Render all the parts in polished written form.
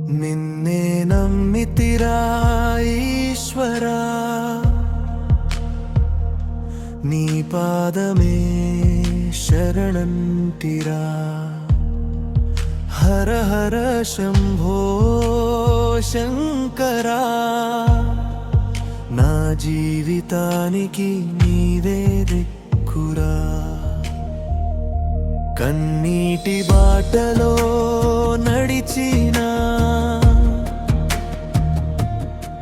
నిన్నే నమ్మితిరా ఈశ్వరా, నీ పాదమే శరణంటిరా. హర హర శంభో శంకరా, నా జీవితానికి నీవే దిక్కురా. కన్నీటి బాటలో నడిచినా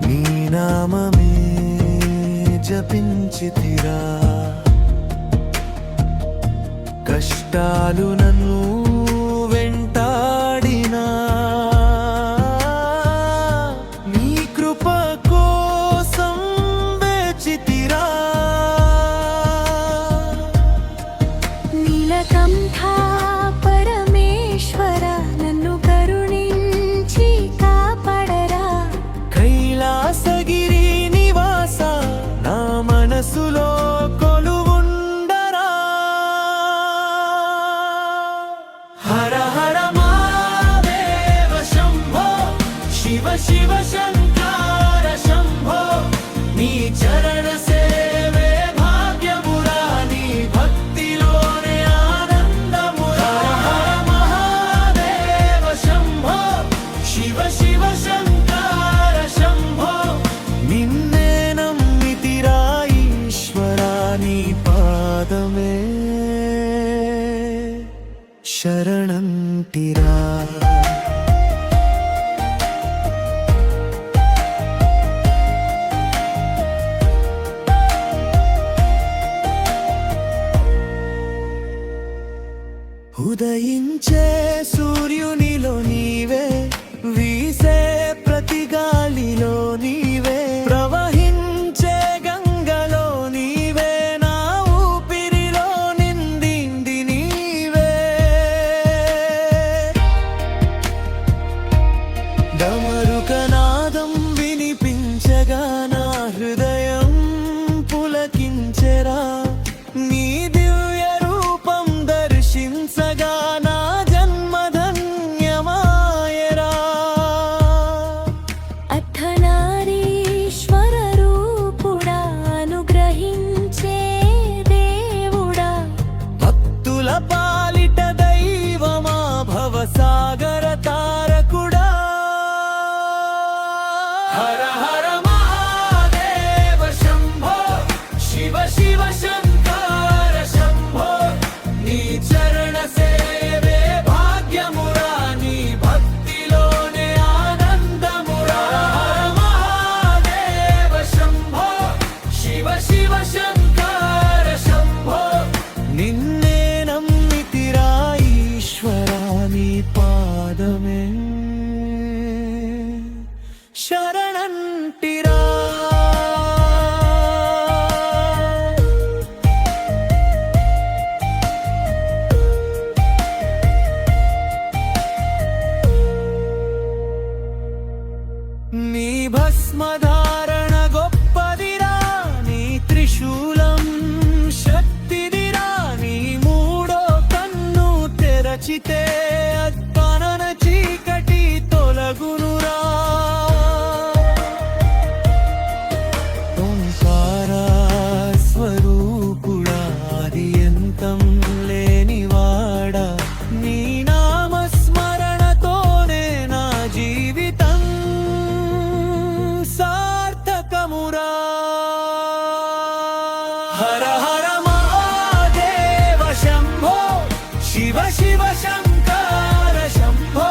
నీ నామమే జపించితిరా. కష్టాలు నన్ను వెంటాడినా నీ కృప కోసం వేచితిరా. నీలకంఠా పరమేశ్వర, నన్ను కరుణించి కాపాడరా. కైలాసగిరి నివాస, నా మనసులో కొలువుండరా. హర హర మహాదేవ శంభో, శివ శివ శంకర శంభో. నీ చరణ సేవే భాగ్యమురా, నీ భక్తిలోనే ఆనందమురా. హర మహాదేవ శంభో, శివ శివ శంకర శంభో. నిన్నే నమ్మితిరా ఈశ్వరా, నీ పాదమే శరణంటిరా. ఉదయించే సూర్యునిలో నీవే, వీసే ప్రతి గాలిలో నీవే, ప్రవహించే గంగలో నీవే, నా ఊపిరిలో నిండింది నీవే. డమరుకనాదం వినిపించగా నా హృదయం పులకించెరా. నీ దివ్య రూపం దర్శించగా నా జన్మధన్యమాయరా. అర్ధనారీశ్వర రూపుడా, అనుగ్రహించే దేవుడా. భక్తుల పాలిట దైవమా, భవసాగర తారకుడా. హర హర మహాదేవ శంభో, శివ శివ శంకర శంభో. నీ చరణ సేవే భాగ్యమురా, నీ భక్తిలోనే ఆనందమురా. హర మహాదేవ శంభో, శివ శివ శంకర శంభో. నిన్నే నమ్మితిరా ఈశ్వరా, నీ పాదమే శరణంటిరా. నీ భస్మధారణ గొప్పదిరా, నీ త్రిశూలం శక్తిదిరా. నీ మూడో కన్ను తెరచితే అజ్ఞాన చీకటి తొలగునురా. ఓంకార స్వరూపుడా, ఆది అంతం లేనివాడా, నీ నామస్మరణతోనే నా జీవితం సార్థకమురా. హర హర మహాదేవ శంభో, శివ శివ శంకర శంభో.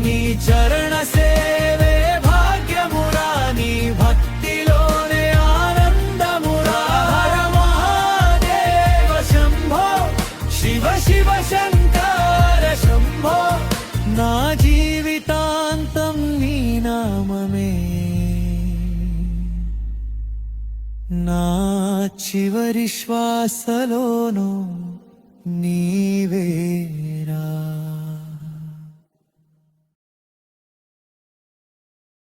నీ చరణ సేవే భాగ్యమురా, నీ భక్తిలోనే ఆనందమురా. హర మహాదేవ శంభో, శివ శివ శంకర శంభో. నా జీవితాంతం నీ నామమే, నా చివరి శ్వాసలోనూ నీవే.